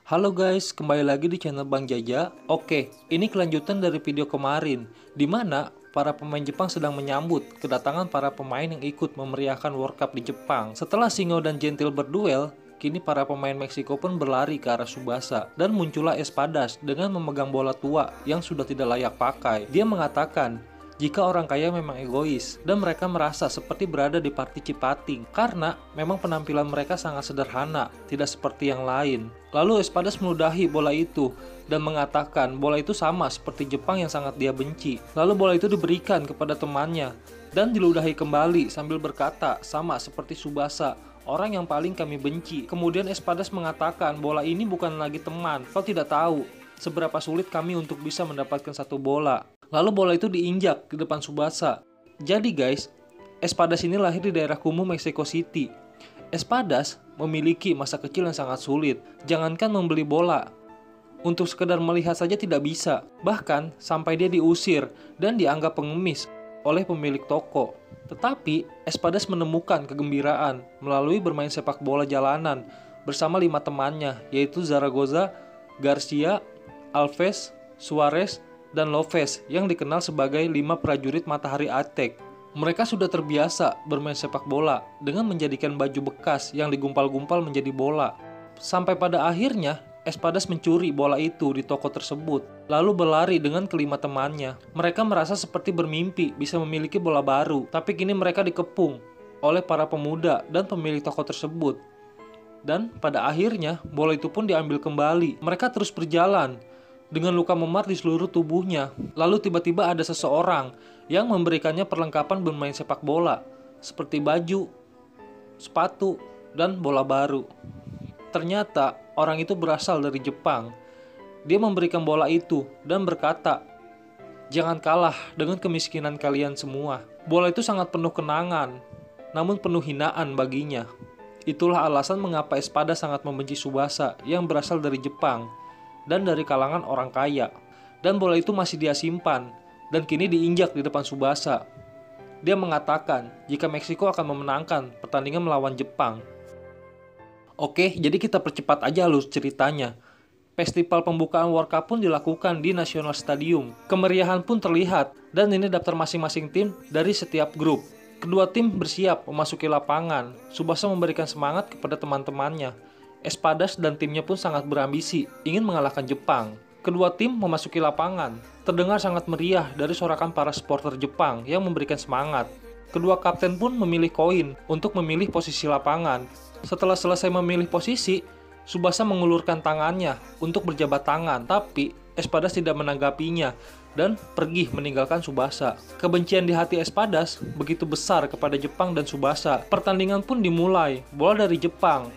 Halo guys, kembali lagi di channel Bang Jaja. Oke, ini kelanjutan dari video kemarin, di mana para pemain Jepang sedang menyambut kedatangan para pemain yang ikut memeriahkan World Cup di Jepang. Setelah Shingo dan Gentil berduel, kini para pemain Meksiko pun berlari ke arah Tsubasa, dan muncullah Espadas dengan memegang bola tua yang sudah tidak layak pakai. Dia mengatakan, jika orang kaya memang egois, dan mereka merasa seperti berada di party cipating, karena memang penampilan mereka sangat sederhana, tidak seperti yang lain. Lalu Espadas meludahi bola itu, dan mengatakan bola itu sama seperti Jepang yang sangat dia benci. Lalu bola itu diberikan kepada temannya, dan diludahi kembali sambil berkata, sama seperti Tsubasa, orang yang paling kami benci. Kemudian Espadas mengatakan, bola ini bukan lagi teman, kau tidak tahu seberapa sulit kami untuk bisa mendapatkan satu bola. Lalu bola itu diinjak di depan Tsubasa. Jadi guys, Espadas ini lahir di daerah kumuh Mexico City. Espadas memiliki masa kecil yang sangat sulit. Jangankan membeli bola, untuk sekedar melihat saja tidak bisa. Bahkan sampai dia diusir dan dianggap pengemis oleh pemilik toko. Tetapi Espadas menemukan kegembiraan melalui bermain sepak bola jalanan bersama 5 temannya, yaitu Zaragoza, Garcia, Alves, Suarez, dan Lopez yang dikenal sebagai 5 prajurit matahari Aztec. Mereka sudah terbiasa bermain sepak bola dengan menjadikan baju bekas yang digumpal-gumpal menjadi bola. Sampai pada akhirnya, Espadas mencuri bola itu di toko tersebut, lalu berlari dengan kelima temannya. Mereka merasa seperti bermimpi bisa memiliki bola baru, tapi kini mereka dikepung oleh para pemuda dan pemilik toko tersebut. Dan pada akhirnya, bola itu pun diambil kembali. Mereka terus berjalan dengan luka memar di seluruh tubuhnya. Lalu tiba-tiba ada seseorang yang memberikannya perlengkapan bermain sepak bola, seperti baju, sepatu, dan bola baru. Ternyata orang itu berasal dari Jepang. Dia memberikan bola itu dan berkata, "Jangan kalah dengan kemiskinan kalian semua." Bola itu sangat penuh kenangan, namun penuh hinaan baginya. Itulah alasan mengapa Espadas sangat membenci Tsubasa yang berasal dari Jepang dan dari kalangan orang kaya. Dan bola itu masih dia simpan, dan kini diinjak di depan Tsubasa. Dia mengatakan jika Meksiko akan memenangkan pertandingan melawan Jepang. Oke, jadi kita percepat aja alur ceritanya. Festival pembukaan World Cup pun dilakukan di National Stadium. Kemeriahan pun terlihat, dan ini daftar masing-masing tim dari setiap grup. Kedua tim bersiap memasuki lapangan. Tsubasa memberikan semangat kepada teman-temannya. Espadas dan timnya pun sangat berambisi, ingin mengalahkan Jepang. Kedua tim memasuki lapangan. Terdengar sangat meriah dari sorakan para supporter Jepang yang memberikan semangat. Kedua kapten pun memilih koin untuk memilih posisi lapangan. Setelah selesai memilih posisi, Tsubasa mengulurkan tangannya untuk berjabat tangan, tapi Espadas tidak menanggapinya dan pergi meninggalkan Tsubasa. Kebencian di hati Espadas begitu besar kepada Jepang dan Tsubasa. Pertandingan pun dimulai. Bola dari Jepang.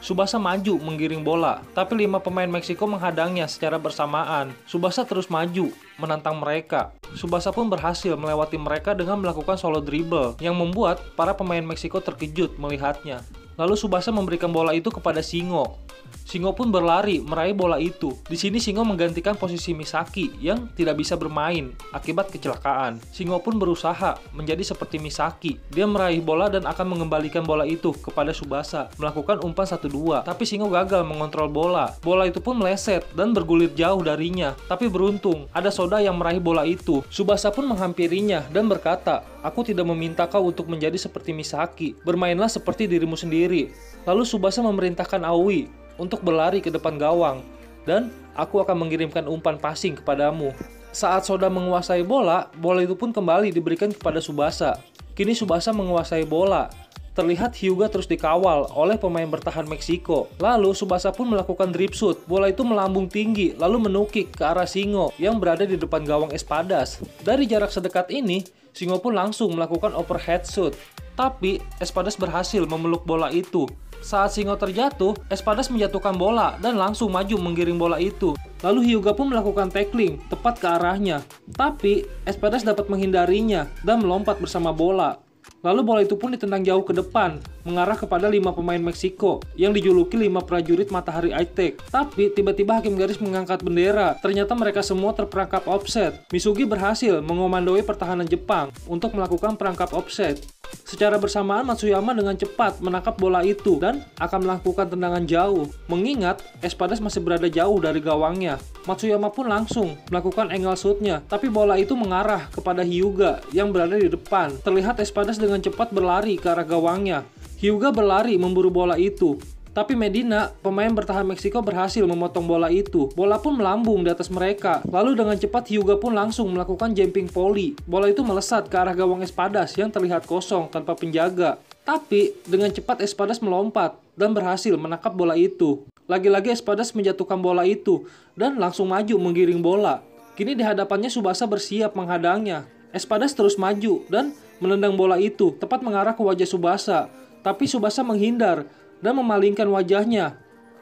Tsubasa maju menggiring bola, tapi 5 pemain Meksiko menghadangnya secara bersamaan. Tsubasa terus maju, menantang mereka. Tsubasa pun berhasil melewati mereka dengan melakukan solo dribble, yang membuat para pemain Meksiko terkejut melihatnya. Lalu Tsubasa memberikan bola itu kepada Shingo. Shingo pun berlari meraih bola itu. Di sini Shingo menggantikan posisi Misaki yang tidak bisa bermain akibat kecelakaan. Shingo pun berusaha menjadi seperti Misaki. Dia meraih bola dan akan mengembalikan bola itu kepada Tsubasa, melakukan umpan 1-2. Tapi Shingo gagal mengontrol bola. Bola itu pun meleset dan bergulir jauh darinya. Tapi beruntung, ada Soda yang meraih bola itu. Tsubasa pun menghampirinya dan berkata, "Aku tidak meminta kau untuk menjadi seperti Misaki. Bermainlah seperti dirimu sendiri." Lalu Tsubasa memerintahkan Aoi untuk berlari ke depan gawang, dan aku akan mengirimkan umpan passing kepadamu. Saat Soda menguasai bola, bola itu pun kembali diberikan kepada Tsubasa. Kini Tsubasa menguasai bola. Terlihat Hyuga terus dikawal oleh pemain bertahan Meksiko. Lalu Tsubasa pun melakukan drip shoot. Bola itu melambung tinggi lalu menukik ke arah Shingo yang berada di depan gawang Espadas. Dari jarak sedekat ini, Shingo pun langsung melakukan overhead shoot. Tapi Espadas berhasil memeluk bola itu. Saat Shingo terjatuh, Espadas menjatuhkan bola dan langsung maju menggiring bola itu. Lalu Hyuga pun melakukan tackling tepat ke arahnya. Tapi Espadas dapat menghindarinya dan melompat bersama bola. Lalu bola itu pun ditendang jauh ke depan, mengarah kepada 5 pemain Meksiko yang dijuluki 5 prajurit matahari Aztec. Tapi tiba-tiba hakim garis mengangkat bendera. Ternyata mereka semua terperangkap offset. Misugi berhasil mengomandoi pertahanan Jepang untuk melakukan perangkap offset. Secara bersamaan Matsuyama dengan cepat menangkap bola itu dan akan melakukan tendangan jauh. Mengingat Espadas masih berada jauh dari gawangnya, Matsuyama pun langsung melakukan angle shoot-nya, tapi bola itu mengarah kepada Hyuga yang berada di depan. Terlihat Espadas dengan cepat berlari ke arah gawangnya. Hyuga berlari memburu bola itu, tapi Medina, pemain bertahan Meksiko, berhasil memotong bola itu. Bola pun melambung di atas mereka. Lalu dengan cepat Hyuga pun langsung melakukan jumping volley. Bola itu melesat ke arah gawang Espadas yang terlihat kosong tanpa penjaga. Tapi dengan cepat Espadas melompat dan berhasil menangkap bola itu. Lagi-lagi Espadas menjatuhkan bola itu dan langsung maju menggiring bola. Kini di hadapannya Tsubasa bersiap menghadangnya. Espadas terus maju dan menendang bola itu tepat mengarah ke wajah Tsubasa. Tapi Tsubasa menghindar dan memalingkan wajahnya.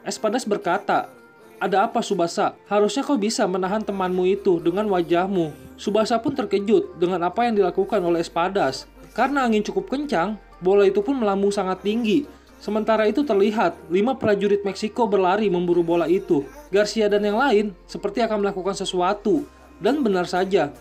Espadas berkata, "Ada apa Tsubasa? Harusnya kau bisa menahan temanmu itu dengan wajahmu." Tsubasa pun terkejut dengan apa yang dilakukan oleh Espadas. Karena angin cukup kencang, bola itu pun melambung sangat tinggi. Sementara itu terlihat 5 prajurit Meksiko berlari memburu bola itu. Garcia dan yang lain seperti akan melakukan sesuatu. Dan benar saja,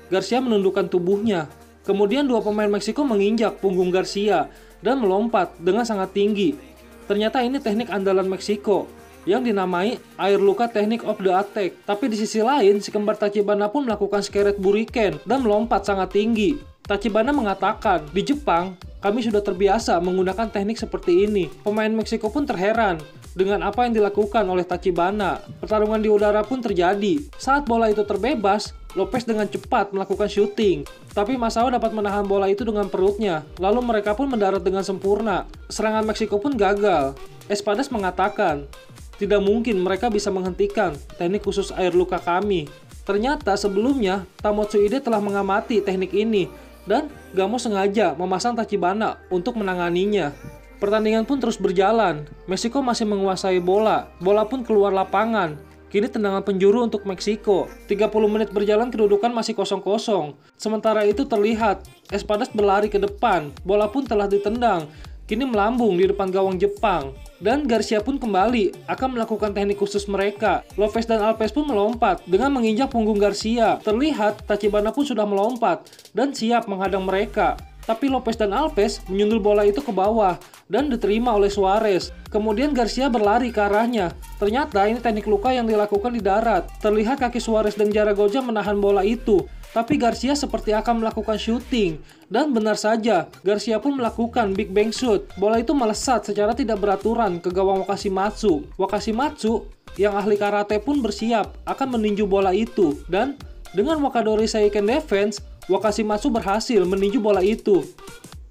Garcia menundukkan tubuhnya. Kemudian 2 pemain Meksiko menginjak punggung Garcia dan melompat dengan sangat tinggi. Ternyata ini teknik andalan Meksiko yang dinamai air luka teknik of the attack. Tapi di sisi lain, si kembar Tachibana pun melakukan skeret buriken dan melompat sangat tinggi. Tachibana mengatakan, "Di Jepang, kami sudah terbiasa menggunakan teknik seperti ini." Pemain Meksiko pun terheran dengan apa yang dilakukan oleh Tachibana. Pertarungan di udara pun terjadi. Saat bola itu terbebas, Lopez dengan cepat melakukan syuting. Tapi Masao dapat menahan bola itu dengan perutnya. Lalu mereka pun mendarat dengan sempurna. Serangan Meksiko pun gagal. Espadas mengatakan, "Tidak mungkin mereka bisa menghentikan teknik khusus air luka kami." Ternyata sebelumnya Tamotsuide telah mengamati teknik ini dan Gamo sengaja memasang Tachibana untuk menanganinya. Pertandingan pun terus berjalan. Meksiko masih menguasai bola. Bola pun keluar lapangan. Kini tendangan penjuru untuk Meksiko. 30 menit berjalan kedudukan masih 0-0. Sementara itu terlihat Espadas berlari ke depan. Bola pun telah ditendang. Kini melambung di depan gawang Jepang. Dan Garcia pun kembali akan melakukan teknik khusus mereka. Lopez dan Alves pun melompat dengan menginjak punggung Garcia. Terlihat Tachibana pun sudah melompat dan siap menghadang mereka. Tapi Lopez dan Alves menyundul bola itu ke bawah dan diterima oleh Suarez. Kemudian Garcia berlari ke arahnya. Ternyata ini teknik luka yang dilakukan di darat. Terlihat kaki Suarez dan Zaragoza menahan bola itu. Tapi Garcia seperti akan melakukan syuting. Dan benar saja, Garcia pun melakukan Big Bang Shoot. Bola itu melesat secara tidak beraturan ke gawang Wakashimatsu. Wakashimatsu yang ahli karate pun bersiap akan meninju bola itu. Dan dengan Wakadori Seiken Defense, Wakashimatsu berhasil meninju bola itu.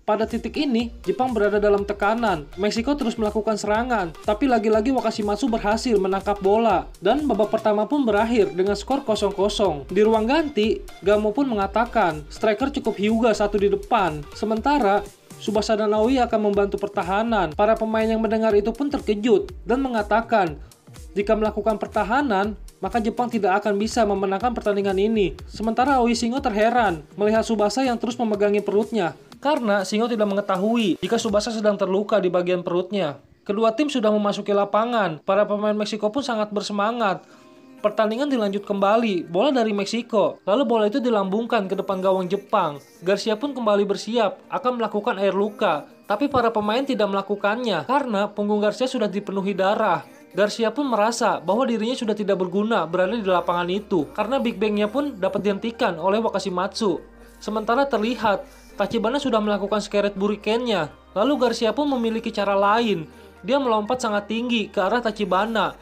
Pada titik ini, Jepang berada dalam tekanan. Meksiko terus melakukan serangan, tapi lagi-lagi Wakashimatsu berhasil menangkap bola. Dan babak pertama pun berakhir dengan skor 0-0. Di ruang ganti, Gamo pun mengatakan striker cukup Hyuga satu di depan. Sementara Tsubasa dan Aoi akan membantu pertahanan. Para pemain yang mendengar itu pun terkejut dan mengatakan, jika melakukan pertahanan, maka Jepang tidak akan bisa memenangkan pertandingan ini. Sementara Aoi Shingo terheran melihat Tsubasa yang terus memegangi perutnya. Karena Shingo tidak mengetahui jika Tsubasa sedang terluka di bagian perutnya. Kedua tim sudah memasuki lapangan. Para pemain Meksiko pun sangat bersemangat. Pertandingan dilanjut kembali. Bola dari Meksiko. Lalu bola itu dilambungkan ke depan gawang Jepang. Garcia pun kembali bersiap akan melakukan air luka. Tapi para pemain tidak melakukannya karena punggung Garcia sudah dipenuhi darah. Garcia pun merasa bahwa dirinya sudah tidak berguna berada di lapangan itu karena Big Bang-nya pun dapat dihentikan oleh Wakashimatsu. Sementara terlihat Tachibana sudah melakukan skeret burikennya. Lalu Garcia pun memiliki cara lain. Dia melompat sangat tinggi ke arah Tachibana.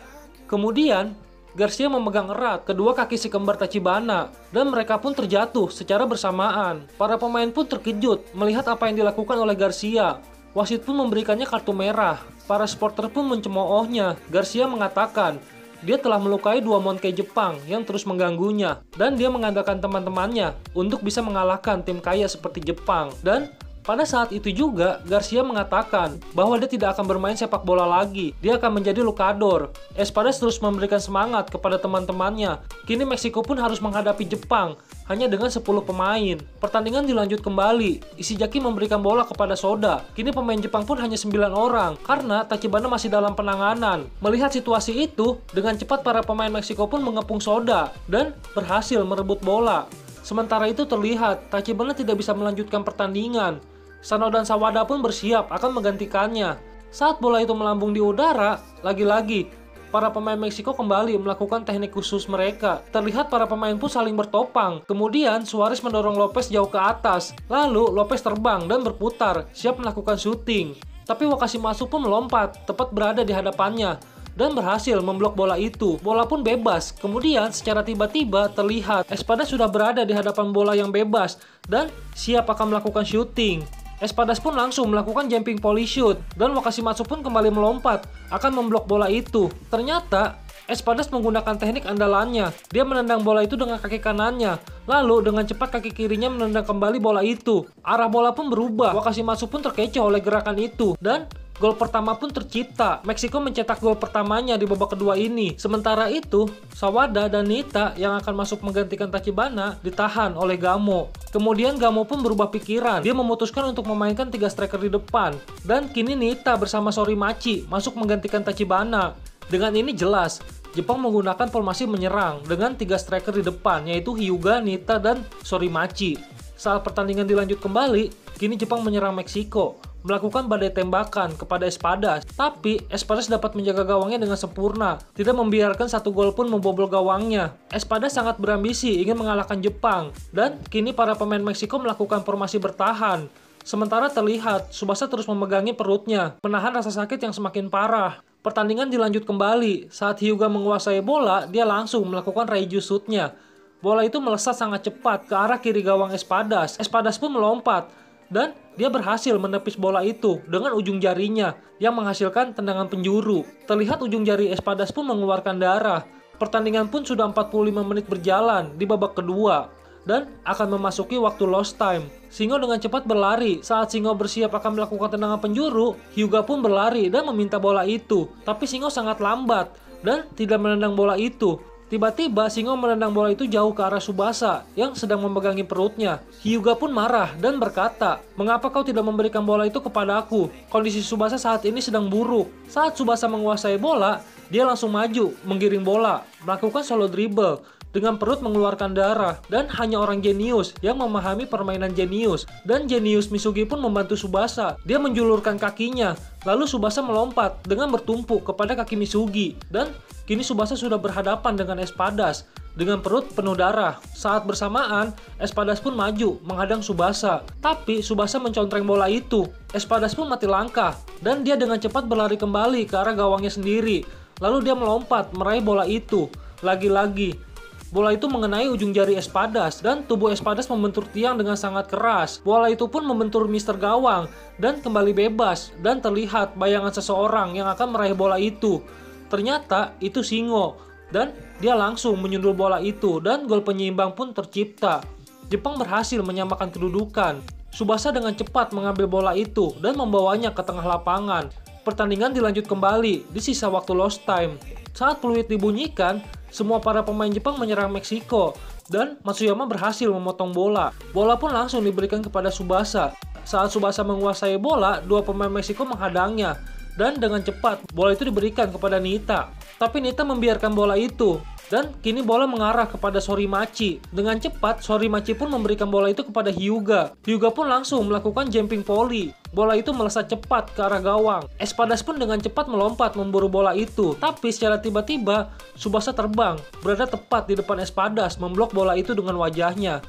Kemudian Garcia memegang erat kedua kaki si kembar Tachibana dan mereka pun terjatuh secara bersamaan. Para pemain pun terkejut melihat apa yang dilakukan oleh Garcia. Wasit pun memberikannya kartu merah. Para supporter pun mencemoohnya. Garcia mengatakan dia telah melukai 2 Monkey Jepang yang terus mengganggunya. Dan dia mengandalkan teman-temannya untuk bisa mengalahkan tim kaya seperti Jepang. Dan pada saat itu juga, Garcia mengatakan bahwa dia tidak akan bermain sepak bola lagi. Dia akan menjadi lukador. Espadas terus memberikan semangat kepada teman-temannya. Kini Meksiko pun harus menghadapi Jepang hanya dengan 10 pemain. Pertandingan dilanjut kembali. Ishizaki memberikan bola kepada Soda. Kini pemain Jepang pun hanya 9 orang karena Tachibana masih dalam penanganan. Melihat situasi itu, dengan cepat para pemain Meksiko pun mengepung Soda dan berhasil merebut bola. Sementara itu terlihat Tachibana tidak bisa melanjutkan pertandingan. Sano dan Sawada pun bersiap akan menggantikannya. Saat bola itu melambung di udara, lagi-lagi para pemain Meksiko kembali melakukan teknik khusus mereka. Terlihat para pemain pun saling bertopang. Kemudian Suarez mendorong Lopez jauh ke atas. Lalu Lopez terbang dan berputar, siap melakukan syuting. Tapi Wakashimasu pun melompat, tepat berada di hadapannya, dan berhasil memblok bola itu. Bola pun bebas. Kemudian secara tiba-tiba terlihat Espadas sudah berada di hadapan bola yang bebas dan siap akan melakukan syuting. Espadas pun langsung melakukan jumping volley shoot dan Wakashimasu pun kembali melompat akan memblok bola itu. Ternyata Espadas menggunakan teknik andalannya. Dia menendang bola itu dengan kaki kanannya. Lalu dengan cepat kaki kirinya menendang kembali bola itu. Arah bola pun berubah. Wakashimasu pun terkecoh oleh gerakan itu dan gol pertama pun tercipta. Meksiko mencetak gol pertamanya di babak kedua ini. Sementara itu, Sawada dan Nita yang akan masuk menggantikan Tachibana ditahan oleh Gamo. Kemudian Gamo pun berubah pikiran. Dia memutuskan untuk memainkan 3 striker di depan. Dan kini Nita bersama Sorimachi masuk menggantikan Tachibana. Dengan ini jelas, Jepang menggunakan formasi menyerang dengan 3 striker di depan, yaitu Hyuga, Nita, dan Sorimachi. Saat pertandingan dilanjut kembali, kini Jepang menyerang Meksiko, melakukan badai tembakan kepada Espadas. Tapi Espadas dapat menjaga gawangnya dengan sempurna, tidak membiarkan satu gol pun membobol gawangnya. Espadas sangat berambisi ingin mengalahkan Jepang, dan kini para pemain Meksiko melakukan formasi bertahan. Sementara terlihat Tsubasa terus memegangi perutnya, menahan rasa sakit yang semakin parah. Pertandingan dilanjut kembali. Saat Hyuga menguasai bola, dia langsung melakukan Raiju shoot-nya. Bola itu melesat sangat cepat ke arah kiri gawang Espadas. Espadas pun melompat dan dia berhasil menepis bola itu dengan ujung jarinya yang menghasilkan tendangan penjuru. Terlihat ujung jari Espadas pun mengeluarkan darah. Pertandingan pun sudah 45 menit berjalan di babak kedua dan akan memasuki waktu lost time. Shingo dengan cepat berlari. Saat Shingo bersiap akan melakukan tendangan penjuru, Hyuga pun berlari dan meminta bola itu. Tapi Shingo sangat lambat dan tidak menendang bola itu. Tiba-tiba Shingo menendang bola itu jauh ke arah Tsubasa yang sedang memegangi perutnya. Hyuga pun marah dan berkata, "Mengapa kau tidak memberikan bola itu kepada aku? Kondisi Tsubasa saat ini sedang buruk." Saat Tsubasa menguasai bola, dia langsung maju, menggiring bola, melakukan solo dribble dengan perut mengeluarkan darah, dan hanya orang jenius yang memahami permainan jenius. Dan jenius Misugi pun membantu Tsubasa. Dia menjulurkan kakinya, lalu Tsubasa melompat dengan bertumpuk kepada kaki Misugi. Dan kini Tsubasa sudah berhadapan dengan Espadas dengan perut penuh darah. Saat bersamaan, Espadas pun maju menghadang Tsubasa. Tapi Tsubasa mencontreng bola itu. Espadas pun mati langkah dan dia dengan cepat berlari kembali ke arah gawangnya sendiri. Lalu dia melompat meraih bola itu. Lagi-lagi bola itu mengenai ujung jari Espadas dan tubuh Espadas membentur tiang dengan sangat keras. Bola itu pun membentur Mister Gawang dan kembali bebas dan terlihat bayangan seseorang yang akan meraih bola itu. Ternyata itu Shingo dan dia langsung menyundul bola itu dan gol penyeimbang pun tercipta. Jepang berhasil menyamakan kedudukan. Tsubasa dengan cepat mengambil bola itu dan membawanya ke tengah lapangan. Pertandingan dilanjut kembali di sisa waktu lost time. Saat peluit dibunyikan, semua para pemain Jepang menyerang Meksiko dan Matsuyama berhasil memotong bola. Bola pun langsung diberikan kepada Tsubasa. Saat Tsubasa menguasai bola, dua pemain Meksiko menghadangnya dan dengan cepat bola itu diberikan kepada Nita. Tapi Nita membiarkan bola itu dan kini bola mengarah kepada Sorimachi. Dengan cepat Sorimachi pun memberikan bola itu kepada Hyuga. Hyuga pun langsung melakukan jumping volley. Bola itu melesat cepat ke arah gawang. Espadas pun dengan cepat melompat memburu bola itu. Tapi secara tiba-tiba Tsubasa terbang, berada tepat di depan Espadas, memblok bola itu dengan wajahnya.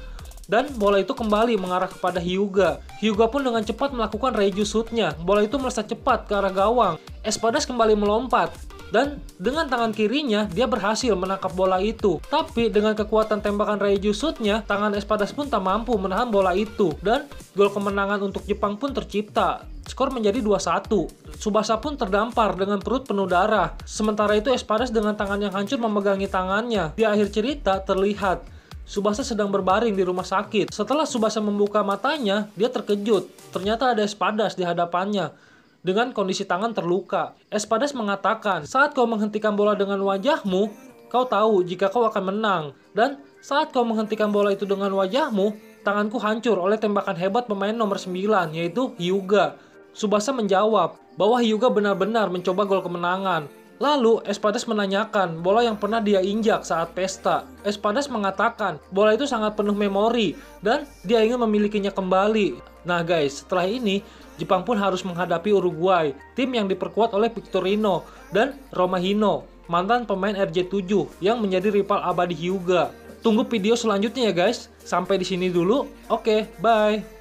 Dan bola itu kembali mengarah kepada Hyuga. Hyuga pun dengan cepat melakukan Reiju shoot-nya. Bola itu melesat cepat ke arah gawang. Espadas kembali melompat. Dan dengan tangan kirinya, dia berhasil menangkap bola itu. Tapi dengan kekuatan tembakan Reiju shoot-nya, tangan Espadas pun tak mampu menahan bola itu. Dan gol kemenangan untuk Jepang pun tercipta. Skor menjadi 2-1. Tsubasa pun terdampar dengan perut penuh darah. Sementara itu Espadas dengan tangan yang hancur memegangi tangannya. Di akhir cerita terlihat Tsubasa sedang berbaring di rumah sakit. Setelah Tsubasa membuka matanya, dia terkejut. Ternyata ada Espadas di hadapannya dengan kondisi tangan terluka. Espadas mengatakan, "Saat kau menghentikan bola dengan wajahmu, kau tahu jika kau akan menang. Dan saat kau menghentikan bola itu dengan wajahmu, tanganku hancur oleh tembakan hebat pemain nomor 9, yaitu Hyuga." Tsubasa menjawab bahwa Hyuga benar-benar mencoba gol kemenangan. Lalu Espadas menanyakan bola yang pernah dia injak saat pesta. Espadas mengatakan bola itu sangat penuh memori dan dia ingin memilikinya kembali. Nah guys, setelah ini Jepang pun harus menghadapi Uruguay, tim yang diperkuat oleh Victorino dan Romahino, mantan pemain RJ7 yang menjadi rival abadi Hyuga. Tunggu video selanjutnya ya guys. Sampai di sini dulu. Oke, bye.